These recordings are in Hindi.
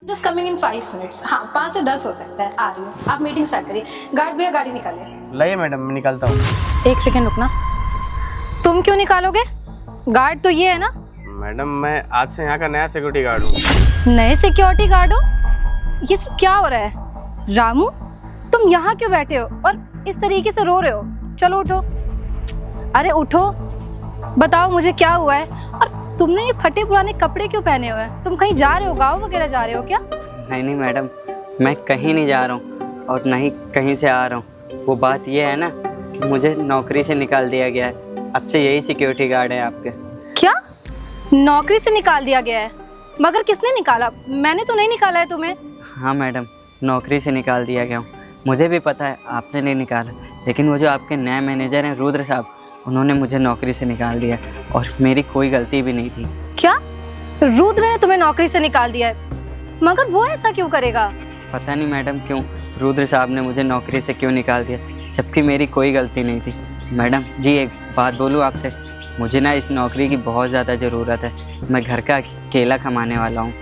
Just coming in 5 minutes. हाँ 5 से 10 हो सकता है, आ रही हूँ। आप मीटिंग स्टार्ट करिए। गार्ड भैया गाड़ी निकालिए। लाइए मैडम, मैं निकालता हूँ। एक सेकेंड रुकना। तुम क्यों निकालोगे? गार्ड तो ये है ना? मैडम मैं आज से यहाँ का नया सिक्योरिटी गार्ड हूँ। नए सिक्योरिटी गार्ड हो? ये सब क्या हो रहा है? रामू तुम यहाँ क्यों बैठे हो और इस तरीके से रो रहे हो? चलो उठो। अरे उठो, बताओ मुझे क्या हुआ है। और तुमने ये फटे पुराने कपड़े क्यों पहने हुए हैं? तुम कहीं जा रहे हो, गाँव वगैरह जा रहे हो क्या? नहीं मैडम, मैं कहीं नहीं जा रहा हूँ और ना ही कहीं से आ रहा हूँ। वो बात ये है ना कि मुझे नौकरी से निकाल दिया गया है। अब से यही सिक्योरिटी गार्ड है आपके। क्या? नौकरी से निकाल दिया गया है? मगर किसने निकाला? मैंने तो नहीं निकाला है तुम्हें। हाँ मैडम, नौकरी से निकाल दिया गया हूँ। मुझे भी पता है आपने नहीं निकाला, लेकिन वो जो आपके नए मैनेजर हैं रुद्र साहब, उन्होंने मुझे नौकरी से निकाल दिया और मेरी कोई गलती भी नहीं थी। क्या? रुद्र ने तुम्हें नौकरी से निकाल दिया है? मगर वो ऐसा क्यों करेगा? पता नहीं मैडम क्यों रुद्र साहब ने मुझे नौकरी से क्यों निकाल दिया, जबकि मेरी कोई गलती नहीं थी। मैडम जी एक बात बोलूँ आपसे, मुझे ना इस नौकरी की बहुत ज़्यादा ज़रूरत है। मैं घर का अकेला कमाने वाला हूँ।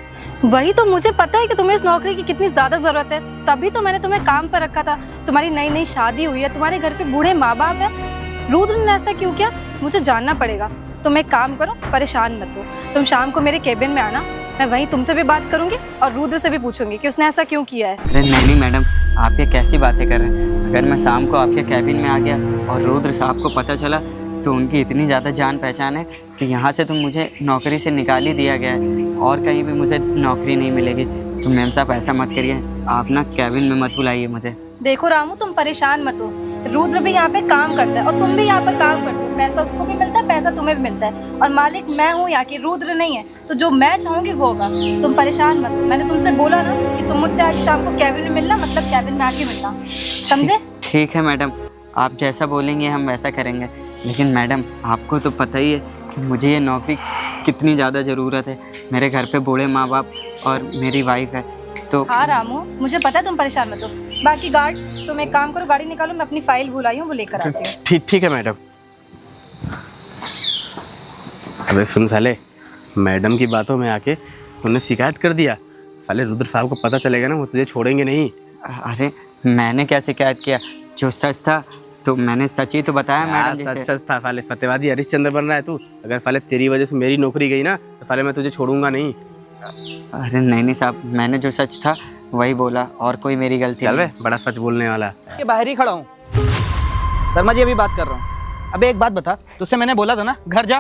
वही तो मुझे पता है कि तुम्हें इस नौकरी की कितनी ज़्यादा ज़रूरत है, तभी तो मैंने तुम्हें काम पर रखा था। तुम्हारी नई नई शादी हुई है, तुम्हारे घर पे बूढ़े माँ बाप है। रुद्र ने ऐसा क्यों किया? मुझे जानना पड़ेगा। तुम एक काम करो, परेशान मत हो। तुम शाम को मेरे केबिन में आना, मैं वहीं तुमसे भी बात करूंगी और रुद्र से भी पूछूंगी कि उसने ऐसा क्यों किया है। अरे नहीं मैडम, आप ये कैसी बातें कर रहे हैं? अगर मैं शाम को आपके कैबिन में आ गया और रुद्र साहब को पता चला तो उनकी इतनी ज़्यादा जान पहचान है कि यहाँ से तो मुझे नौकरी से निकाल ही दिया गया है और कहीं भी मुझे नौकरी नहीं मिलेगी। तो मैम साहब ऐसा मत करिए, आप ना कैबिन में मत बुलाइए मुझे। देखो रामू, तुम परेशान मत हो। रुद्र भी यहाँ पे काम करता है और तुम भी यहाँ पर काम करते हो। पैसा उसको भी मिलता है, पैसा तुम्हें भी मिलता है और मालिक मैं हूँ यहाँ की, रुद्र नहीं है। तो जो मैं चाहूँगी वो होगा। तुम परेशान मत हो। मैंने तुमसे बोला ना कि तुम मुझसे आज शाम को कैबिन में मिलना, मतलब कैबिन में आके मिलना, समझे? ठीक है मैडम, आप जैसा बोलेंगे हम वैसा करेंगे। लेकिन मैडम आपको तो पता ही है कि मुझे ये नौकरी कितनी ज़्यादा ज़रूरत है। मेरे घर पे बूढ़े माँ बाप और मेरी वाइफ है। तो हाँ रामू, मुझे पता है, तुम परेशान मत हो। बाकी गार्ड तुम एक काम करो, गाड़ी निकालो, मैं अपनी फाइल भूल आई हूँ, वो लेकर आती हूँ। ठीक है मैडम। अबे सुन साले, मैडम की बातों में आके तूने शिकायत कर दिया। साले रुद्र साहब को पता चलेगा ना, वो तुझे छोड़ेंगे नहीं। अरे मैंने क्या शिकायत किया? जो सच था तो मैंने सच ही तो बताया मैडम जी से। सच था। साले फतेहवादी हरिश्चंद्र बन रहा है तू। अगर साले तेरी वजह से मेरी नौकरी गई ना तो साले मैं तुझे छोड़ूंगा नहीं। अरे नहीं साहब, मैंने जो सच था वही बोला और कोई मेरी गलती चल नहीं। बे, बड़ा सच बोलने वाला। ये बाहर ही खड़ा हूँ। शर्मा जी अभी बात कर रहा हूँ। अबे एक बात बता, तुझसे मैंने बोला था ना घर जा।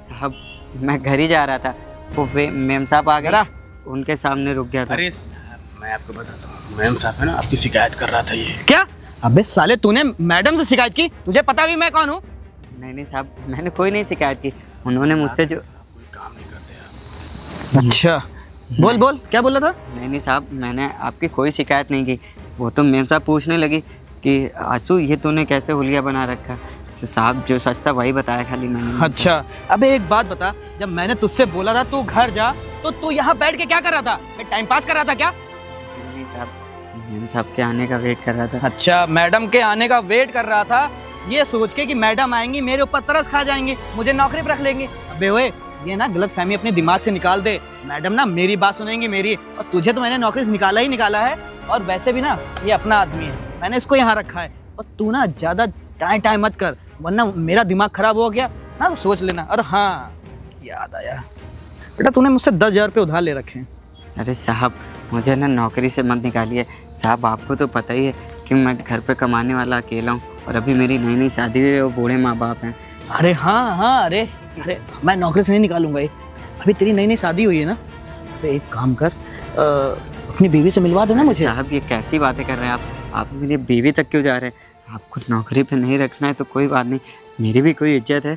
साहब मैं घर ही जा रहा था, वो मैम साहब आ गए, उनके सामने रुक गया था। अरे मैं आपको बताता हूँ, मैम साहब है ना आपकी शिकायत कर रहा था ये। क्या? अबे साले तूने मैडम से शिकायत की? तुझे पता भी मैं कौन हूँ? नहीं साहब, मैंने कोई नहीं शिकायत की। उन्होंने मुझसे जो काम नहीं करते आप। अच्छा बोल बोल, क्या बोला था? नहीं साहब, मैंने आपकी कोई शिकायत नहीं की। वो तो मैम साहब पूछने लगी कि आंसू ये तूने कैसे हुलिया बना रखा। तो साहब जो सच था वही बताया खाली मैंने। अच्छा अबे एक बात बता, जब मैंने तुझसे बोला था तू घर जा, तो तू यहाँ बैठ के क्या कर रहा था? टाइम पास कर रहा था क्या? नहीं साहब, मैम साहब के आने का वेट कर रहा था। अच्छा मैडम के आने का वेट कर रहा था, ये सोच के कि मैडम आएंगी मेरे ऊपर तरस खा जाएंगी, मुझे नौकरी पर रख लेंगी। अबे ओए, ये ना गलत फहमी अपने दिमाग से निकाल दे। मैडम ना मेरी बात सुनेंगी मेरी, और तुझे तो मैंने नौकरी से निकाला ही निकाला है। और वैसे भी ना ये अपना आदमी है, मैंने इसको यहाँ रखा है। और तू ना ज़्यादा टाइम मत कर, वरना मेरा दिमाग खराब हो गया ना, तो सोच लेना। और हाँ याद आया बेटा, तूने मुझसे 10,000 रुपये उधार ले रखे हैं। अरे साहब मुझे ना नौकरी से मत निकालिए साहब, आपको तो पता ही है कि मैं घर पे कमाने वाला अकेला हूँ और अभी मेरी नई नई शादी हुई है, वो बूढ़े माँ बाप हैं। अरे हाँ अरे मैं नौकरी से नहीं निकालूंगा ये। अभी तेरी नई नई शादी हुई है ना, तो एक काम कर, अपनी बीवी से मिलवा देना मुझे। साहब ये कैसी बातें कर रहे हैं आप मेरी बीवी तक क्यों जा रहे हैं? आपको नौकरी पे नहीं रखना है तो कोई बात नहीं, मेरी भी कोई इज्जत है,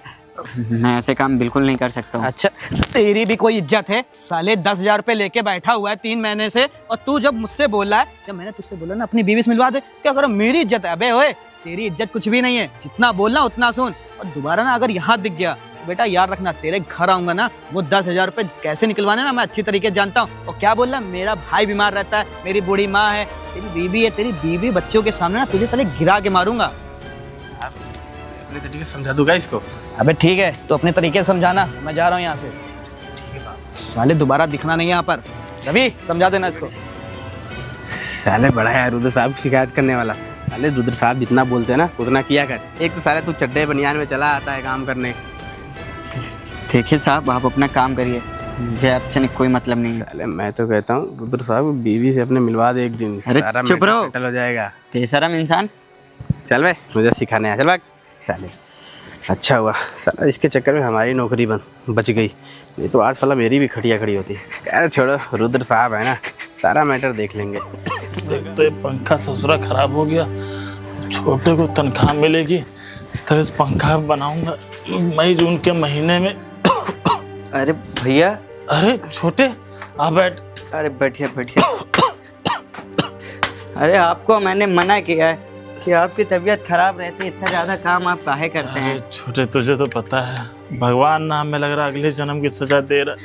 मैं ऐसे काम बिल्कुल नहीं कर सकता हूँ। अच्छा तेरी भी कोई इज्जत है? साले 10,000 रुपये लेके बैठा हुआ है 3 महीने से, और तू जब मुझसे बोल रहा है, जब मैंने तुझसे बोला ना अपनी बीवी से मिलवा दे, क्या करो मेरी इज्जत है? अबे ओए, तेरी इज्जत कुछ भी नहीं है, जितना बोलना उतना सुन। और दोबारा ना अगर यहाँ दिख गया बेटा याद रखना, तेरे घर आऊंगा ना, वो 10,000 रुपये कैसे निकलवाने ना मैं अच्छी तरीके से जानता हूँ। और क्या बोल रहा, मेरा भाई बीमार रहता है, मेरी बूढ़ी माँ है, तेरी बीवी है, तेरी बीवी बच्चों के सामने ना तुझे साले गिरा के मारूंगा। अपने तरीके से समझा दूंगा इसको। अबे ठीक है, तो अपने तरीके से समझाना, मैं जा रहा हूँ यहाँ से। साले दोबारा दिखना नहीं यहाँ पर। रवि समझा देना इसको। साले बड़ा है रुद्र साहब की शिकायत करने वाला। साले रुद्र साहब जितना बोलते हैं ना उतना किया कर। एक तो साले तू चड्डे बनियान में चला आता है काम करने। देखिए साहब, आप अपना काम करिए, मुझे आपसे कोई मतलब नहीं है। साले मैं तो कहता हूँ रुद्र साहब बीवी से अपने मिलवा दे एक दिन। अरे सारा चुप रहो। सेटल हो जाएगा। बेशरम इंसान। चल भाई मुझे सिखाने आया, चल भाग साले। अच्छा हुआ साला इसके चक्कर में हमारी नौकरी बच गई, नहीं तो आज साला मेरी भी खटिया खड़ी होती। यार छोड़ो, रुद्र साहब है ना, सारा मैटर देख लेंगे। एक तो ये पंखा ससुरा खराब हो गया, छोटे को तनख्वाह मिलेगी तो इस पंखा बनाऊंगा मई जून के महीने में। अरे भैया। अरे छोटे आप बैठ। अरे बैठिए बैठिए। अरे आपको मैंने मना किया है कि आपकी तबीयत खराब रहती है, इतना ज़्यादा काम आप काहे करते हैं? छोटे तुझे तो पता है भगवान ना हमें लग रहा अगले जन्म की सजा दे रहा,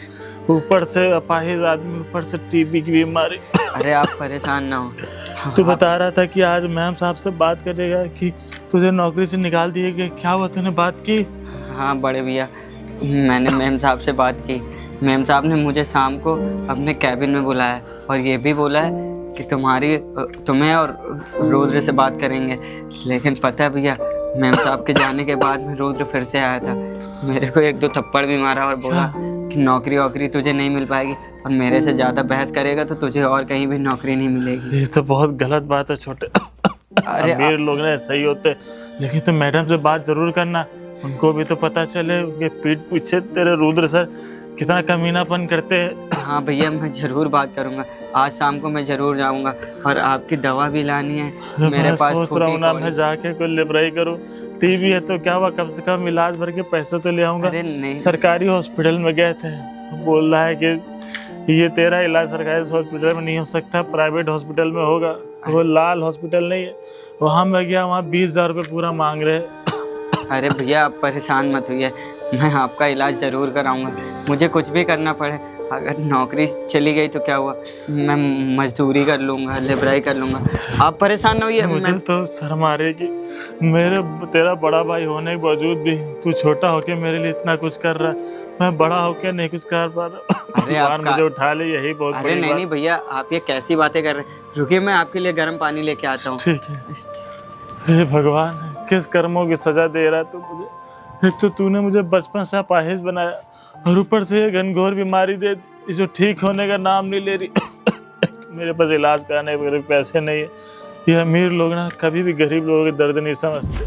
ऊपर से अपाहिज आदमी, ऊपर से टीबी की बीमारी। अरे आप परेशान ना हो। तू बता रहा था कि आज मैम साहब से बात करेगा कि तुझे नौकरी से निकाल दिए गए, क्या हुआ तूने बात की? हाँ बड़े भैया, मैंने मैम साहब से बात की। मैम साहब ने मुझे शाम को अपने कैबिन में बुलाया और ये भी बोला है कि तुम्हें और रुद्र से बात करेंगे। लेकिन पता है भैया, मैम साहब के जाने के बाद में रुद्र फिर से आया था, मेरे को 1-2 थप्पड़ भी मारा और बोला कि नौकरी तुझे नहीं मिल पाएगी और मेरे से ज़्यादा बहस करेगा तो तुझे और कहीं भी नौकरी नहीं मिलेगी। ये तो बहुत गलत बात है छोटे। अरे अमीर लोग ना सही होते, लेकिन तुम मैडम से बात जरूर करना, उनको भी तो पता चले कि पीठ पीछे तेरे रुद्र सर कितना कमीनापन करते हैं। हाँ भैया, मैं ज़रूर बात करूँगा। आज शाम को मैं ज़रूर जाऊँगा और आपकी दवा भी लानी है मेरे पास। सोच रहा हूँ ना मैं जाके कोई लिबराई करूँ। टीबी है तो क्या हुआ, कम से कम इलाज भर के पैसे तो ले आऊँगा। अरे नहीं, सरकारी हॉस्पिटल में गए थे, बोल रहा है कि ये तेरा इलाज सरकारी हॉस्पिटल में नहीं हो सकता, प्राइवेट हॉस्पिटल में होगा। वो लाल हॉस्पिटल नहीं है, वहाँ मैं गया, वहाँ 20,000 रुपये पूरा मांग रहे। अरे भैया आप परेशान मत होइए, मैं आपका इलाज ज़रूर कराऊंगा, मुझे कुछ भी करना पड़े। अगर नौकरी चली गई तो क्या हुआ, मैं मजदूरी कर लूँगा, लेबराई कर लूँगा, आप परेशान ना होइए। मुझे तो शर्म आ रही कि तेरा बड़ा भाई होने के बावजूद भी तू छोटा होके मेरे लिए इतना कुछ कर रहा है, मैं बड़ा होके नहीं कुछ कर पा रहा। अरे भगवान मुझे उठा ले, यही बहुत अरे नहीं भैया, आप ये कैसी बातें कर रहे हैं, रुकिए मैं आपके लिए गर्म पानी लेके आता हूँ। ठीक है। हे भगवान, किस कर्मों की सजा दे रहा तू मुझे। एक तो तूने मुझे बचपन से अपाहिज बनाया और ऊपर से ये घनघोर बीमारी दे दी जो ठीक होने का नाम नहीं ले रही। मेरे पास इलाज कराने के पैसे नहीं है। ये अमीर लोग ना कभी भी गरीब लोगों के दर्द नहीं समझते।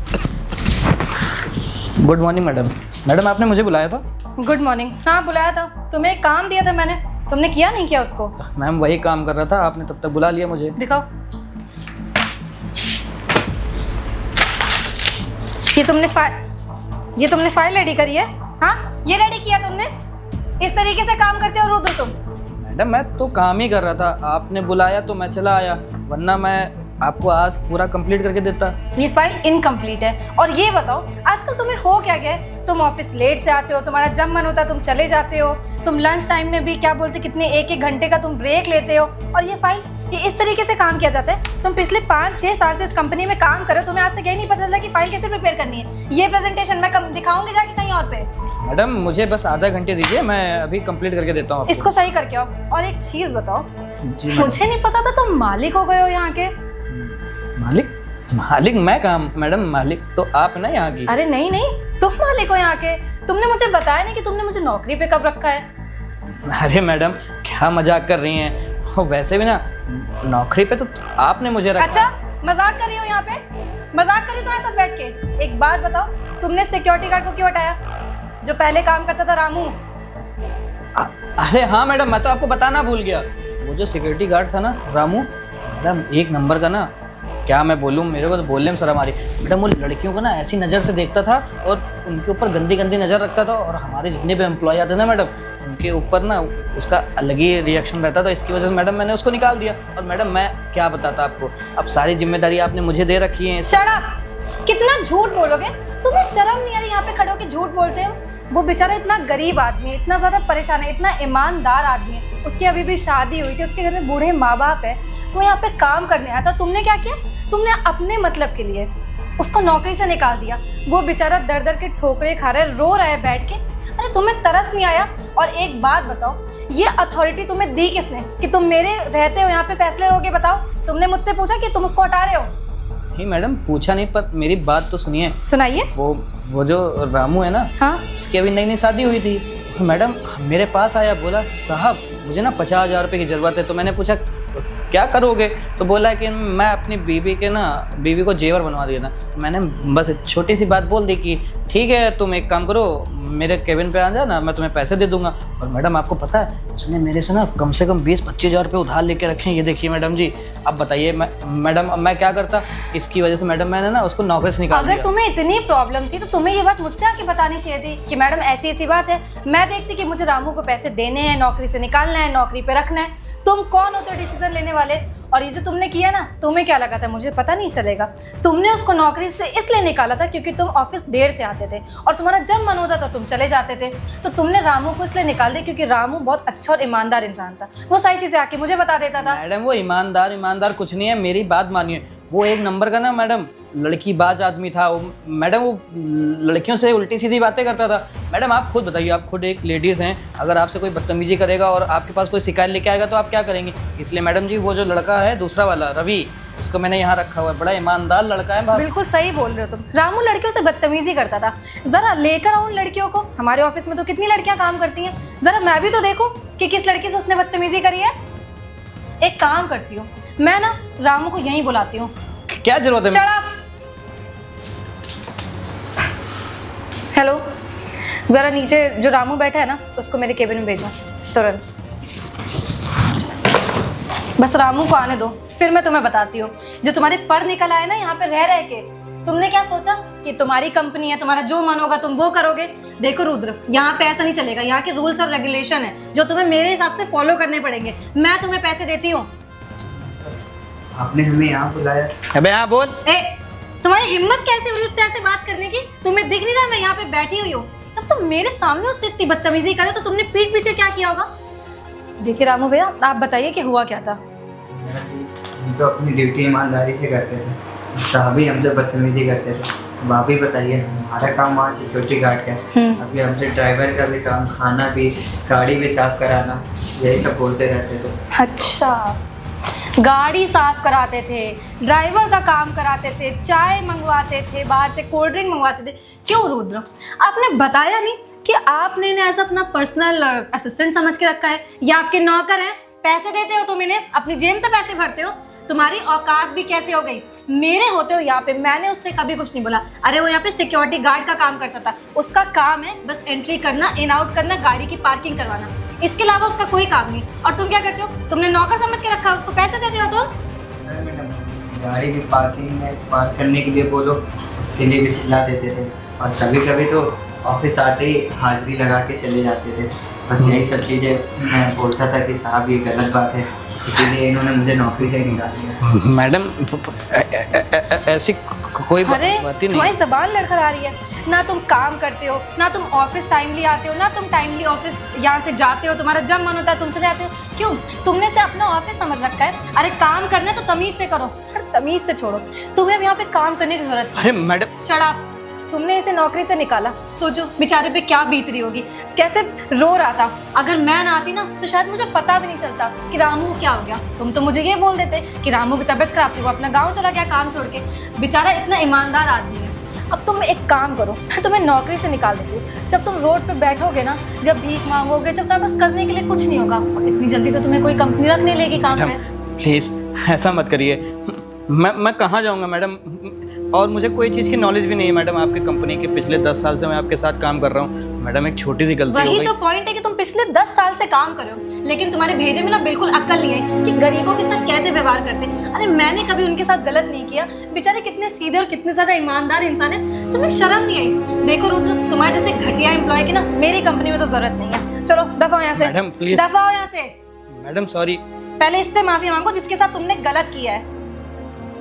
Good morning madam. मैडम आपने मुझे बुलाया था? Good morning. हाँ बुलाया था, तुम्हें एक काम दिया था मैंने, तुमने किया नहीं किया उसको? मैम वही काम कर रहा था, आपने तब तक बुला लिया मुझे। दिखाओ। ये तुमने फाइल रेडी करी है? हाँ ये रेडी किया तुमने? इस तरीके से काम करते हो रुद्र तुम? मैडम मैं तो काम ही कर रहा था, आपने बुलाया तो मैं चला आया, वरना मैं आपको आज पूरा कंप्लीट करके देता। ये फाइल इनकम्प्लीट है। और ये बताओ आजकल तुम्हें हो क्या गया? तुम ऑफिस लेट से आते हो, तुम्हारा जब मन होता है तुम चले जाते हो, तुम लंच टाइम में भी क्या बोलते कितने 1-1 घंटे का तुम ब्रेक लेते हो, और ये फाइल ये इस तरीके से काम किया जाता है। तुम पिछले 5-6 साल से इस कंपनी में काम कर रहे हो, तुम्हें आज तक यही नहीं पता चला कि फाइल कैसे प्रिपेयर करनी है। ये प्रेजेंटेशन मैं दिखाऊंगी जाके कहीं और पे। मैडम मुझे बस आधा घंटे दीजिए, मैं अभी कंप्लीट करके देता हूँ। इसको सही करके आओ। और एक चीज बताओ, मुझे नहीं पता था तुम मालिक हो गए हो यहाँ के। मालिक मैं कहाँ मैडम, मालिक तो आप ना यहाँ की। अरे नहीं तुम मालिक हो यहाँ के। तुमने मुझे बताया नहीं कि तुमने मुझे नौकरी पे कब रखा है। अरे मैडम क्या मजाक कर रही हैं, वैसे भी ना नौकरी पे तो आपने मुझे रखा। अच्छा मजाक कर रही हो यहाँ पे? मजाक कर रही तुम्हारे साथ बैठ के? एक बात बताओ, तुमने सिक्योरिटी गार्ड को क्यों हटाया जो पहले काम करता था, रामू? अरे हाँ मैडम, मैं तो आपको बताना भूल गया, वो जो सिक्योरिटी गार्ड था ना रामू, मैडम 1 नंबर का ना, क्या मैं बोलूँ, मेरे को तो बोलने में शर्म आ रही। मैडम वो लड़कियों को ना ऐसी नज़र से देखता था और उनके ऊपर गंदी गंदी नज़र रखता था, और हमारे जितने भी एम्प्लॉय आते ना मैडम, उनके ऊपर ना उसका अलग ही रिएक्शन रहता था। इसकी वजह से मैडम मैंने उसको निकाल दिया। और मैडम मैं क्या बताता आपको, अब सारी जिम्मेदारी आपने मुझे दे रखी है। Shut up! कितना झूठ बोलोगे? तुम्हें शर्म नहीं आ रही यहाँ पे खड़े होकर झूठ बोलते हो? वो बेचारा इतना गरीब आदमी है, इतना ज़्यादा परेशान है, इतना ईमानदार आदमी है, उसकी अभी भी शादी हुई थी, उसके घर में बूढ़े माँ बाप है, वो यहाँ पे काम करने आया था। तुमने क्या किया? तुमने अपने मतलब के लिए उसको नौकरी से निकाल दिया। वो बेचारा दर दर के ठोकरे खा रहा है, रो रहा है बैठ के। अरे तुम्हें तरस नहीं आया? और एक बात बताओ, ये अथॉरिटी तुम्हें दी किसने कि तुम मेरे रहते हो यहाँ पे फैसले लोगे? बताओ, तुमने मुझसे पूछा कि तुम उसको हटा रहे हो? नहीं मैडम, पूछा नहीं, पर मेरी बात तो सुनिए। सुनाइए। वो जो रामू है ना, हाँ, उसकी अभी नई नई शादी हुई थी। मैडम मेरे पास आया, बोला साहब मुझे ना 50,000 रुपये की ज़रूरत है। तो मैंने पूछा क्या करोगे? तो बोला कि मैं अपनी बीवी को जेवर बनवा दिया था। तो मैंने बस छोटी सी बात बोल दी कि ठीक है, तुम एक काम करो, मेरे केबिन पे आ जाना, मैं तुम्हें पैसे दे दूंगा। और मैडम आपको पता है, उसने मेरे से ना कम से कम 20-25 हज़ार रुपये उधार लेके रखे हैं। ये देखिए मैडम जी, अब बताइए मैडम मैं क्या करता? इसकी वजह से मैडम मैंने ना उसको नौकरी से निकाल दिया। अगर तुम्हें इतनी प्रॉब्लम थी तो तुम्हें ये बात मुझसे आके बतानी चाहिए थी कि मैडम ऐसी ऐसी बात है। मैं देखती कि मुझे रामू को पैसे देने हैं, नौकरी से निकालना है, नौकरी पे रखना है। तुम कौन होते हो डिसीजन लेने वाले? और ये जो तुमने किया ना, तुम्हें क्या लगा था मुझे पता नहीं चलेगा? तुमने उसको नौकरी से इसलिए निकाला था क्योंकि तुम ऑफिस देर से आते थे और तुम्हारा जब मन होता था तुम चले जाते थे। तो तुमने रामू को इसलिए निकाल दिया क्योंकि रामू बहुत अच्छा और ईमानदार इंसान था। वो सारी चीजें आके मुझे बता देता था। मैडम वो ईमानदार कुछ नहीं है, मेरी बात मानिए। वो एक नंबर का ना मैडम लड़की बाज आदमी था। मैडम वो लड़कियों से उल्टी सीधी बातें करता था। मैडम आप खुद बताइए, आप खुद एक लेडीज़ हैं, अगर आपसे कोई बदतमीजी करेगा और आपके पास कोई शिकायत लेके आएगा तो आप क्या करेंगे? इसलिए मैडम जी, वो जो लड़का है दूसरा वाला रवि, उसको मैंने यहाँ रखा हुआ है, बड़ा ईमानदार लड़का है। बिल्कुल सही बोल रहे हो तुम। रामू लड़कियों से बदतमीजी करता था। जरा लेकर आओ उन लड़कियों को। हमारे ऑफिस में तो कितनी लड़कियां काम करती हैं, जरा मैं भी तो देखूं कि किस लड़की से उसने बदतमीजी करी है। एक काम करती हूँ मैं ना, रामू को यहीं बुलाती हूँ। क्या जरूरत है? चढ़ा। हेलो, जरा नीचे जो रामू बैठा है ना, उसको मेरे केबिन में भेजो तुरंत। बस रामू को आने दो, फिर मैं तुम्हें बताती हूँ। जो तुम्हारे पर निकल आए ना यहाँ पे रह के, तुमने क्या सोचा कि तुम्हारी कंपनी है, तुम्हारा जो मन होगा तुम वो करोगे? देखो रुद्र, यहाँ पे ऐसा नहीं चलेगा। यहाँ के रूल्स और रेगुलेशन है जो तुम्हें मेरे हिसाब से फॉलो करने पड़ेंगे। मैं तुम्हें पैसे देती हूँ। आपने हमें यहाँ बुलाया? अबे यहाँ बोल। तुम्हारी हिम्मत कैसे हो रही है उससे ऐसे बात करने की? तुम्हें दिख नहीं रहा मैं यहाँ पे बैठी हुई हूँ? जब तुम मेरे सामने उससे इतनी बदतमीजी करे तो तुमने पीठ पीछे क्या किया होगा? देखिए रामू भैया, आप बताइए कि हुआ क्या था? हम तो अपनी ड्यूटी ईमानदारी से करते थे, साहब ही हमसे बदतमीजी करते थे। भाभी बताइए, हमारा काम वहाँ सिक्योरिटी गार्ड का है, अभी हमसे ड्राइवर का भी काम, खाना भी, गाड़ी भी साफ कराना, यही सब बोलते रहते थे। अच्छा, गाड़ी साफ कराते थे, ड्राइवर का काम कराते थे, चाय मंगवाते थे, बाहर से कोल्ड ड्रिंक मंगवाते थे। क्यों रुद्र, आपने बताया नहीं कि आपने इन्हें एज अपना पर्सनल असिस्टेंट समझ के रखा है या आपके नौकर हैं? पैसे देते हो तुम इन्हें, अपनी जेब से पैसे भरते हो। तुम्हारी औकात भी कैसे हो गई? मेरे होते हो यहाँ पे, मैंने उससे कभी कुछ नहीं बोला। अरे वो यहाँ पे सिक्योरिटी गार्ड का काम करता था, उसका काम है बस एंट्री करना, इन आउट करना, गाड़ी की पार्किंग करवाना, इसके अलावा उसका कोई काम नहीं। और तुम क्या करते हो? तुमने नौकर समझ के रखा, उसको पैसे देते हो तुम? गाड़ी की पार्किंग में पार्क करने के लिए बोलो, उसके लिए भी चिल्ला देते थे। और कभी कभी तो ऑफिस आते ही हाजिरी लगा के चले जाते थे। बस यही सब चीज़ें मैं बोलता था कि साहब ये गलत बात है, इसीलिए इन्होंने मुझे नौकरी से निकाल दिया। मैडम ऐसी कोई बात ही नहीं। तुम्हारी जबान लड़खड़ा रही है। ना तुम काम करते हो, ना तुम ऑफिस टाइमली आते हो, ना तुम टाइमली ऑफिस यहाँ से जाते हो। तुम्हारा जब मन होता है तुम चले जाते हो। क्यों? तुमने से अपना ऑफिस समझ रखा है। अरे काम करना है तो तमीज से करो, तमीज से छोड़ो। तुम्हें अब यहाँ पे काम करने की जरूरत है। अरे मैडम, शराब, तुमने इसे नौकरी से निकाला, सोचो बेचारे पे क्या बीत रही होगी, कैसे रो रहा था। अगर मैं ना आती ना तो शायद मुझे पता भी नहीं चलता कि रामू क्या हो गया। तुम तो मुझे ये बोल देते कि रामू की तबीयत खराब थी, वो अपना गांव चला गया काम छोड़ के। बेचारा इतना ईमानदार आदमी है। अब तुम एक काम करो, मैं तुम्हें नौकरी से निकाल देती हूँ। जब तुम रोड पे बैठोगे ना, जब भीख मांगोगे, जब तुम्हारे पास करने के लिए कुछ नहीं होगा, और इतनी जल्दी तो तुम्हें कोई कंपनी रख नहीं लेगी काम पे। प्लीज़ ऐसा मत करिए। मैं कहाँ जाऊँगा मैडम? और मुझे कोई चीज़ की नॉलेज भी नहीं है मैडम। आपकी कंपनी के पिछले 10 साल से मैं आपके साथ काम कर रहा हूँ मैडम। एक छोटी सी गलती हो वही गई। तो पॉइंट है कि तुम पिछले 10 साल से काम कर रहे हो, लेकिन तुम्हारे भेजे में ना बिल्कुल अक्ल नहीं है कि गरीबों के साथ कैसे व्यवहार करते हैं। अरे मैंने कभी उनके साथ गलत नहीं किया। बेचारे कितने सीधे और कितने ज्यादा ईमानदार इंसान है, तुम्हें शर्म नहीं आई? देखो रुद्र, तुम्हारे जैसे घटिया एम्प्लॉय की ना मेरी कंपनी में तो जरूरत नहीं है। चलो दफा यहाँ से। Madam please. दफा यहाँ से। Madam sorry. पहले इससे माफी मांगो जिसके साथ तुमने गलत किया है।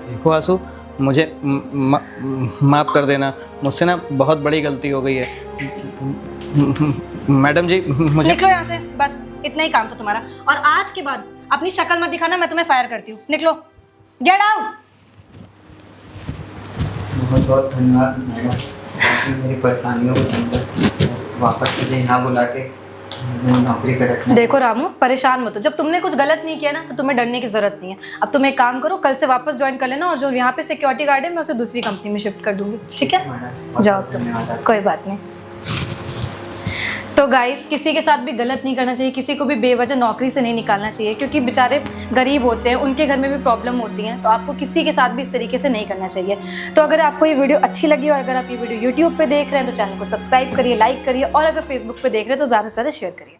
देखो आंसू, मुझे माफ़ कर देना, मुझसे ना बहुत बड़ी गलती हो गई है मैडम जी। मुझे निकलो यहाँ से, बस इतना ही काम था तुम्हारा। और आज के बाद अपनी शक्ल मत दिखाना, मैं तुम्हें फायर करती हूँ। निकलो, गेट आउट। बहुत बहुत धन्यवाद मैडम, आपने मेरी परेशानियों को समझा। वापस मुझे यहाँ बुला के मुझे नौकरी पे रखना। देखो रामू, परेशान मत हो। जब तुमने कुछ गलत नहीं किया ना तो तुम्हें डरने की जरूरत नहीं है। अब तुम एक काम करो, कल से वापस ज्वाइन कर लेना, और जो यहाँ पे सिक्योरिटी गार्ड है मैं उसे दूसरी कंपनी में शिफ्ट कर दूंगी, ठीक है? मैडम, जाओ बहुत तुम, धन्यवाद आपका। कोई बात नहीं। तो गाइस, किसी के साथ भी गलत नहीं करना चाहिए, किसी को भी बेवजह नौकरी से नहीं निकालना चाहिए, क्योंकि बेचारे गरीब होते हैं, उनके घर में भी प्रॉब्लम होती है। तो आपको किसी के साथ भी इस तरीके से नहीं करना चाहिए। तो अगर आपको ये वीडियो अच्छी लगी और अगर आप ये वीडियो यूट्यूब पे देख रहे हैं तो चैनल को सब्सक्राइब करिए, लाइक करिए, और अगर फेसबुक पे देख रहे हैं तो ज़्यादा से ज़्यादा शेयर करिए।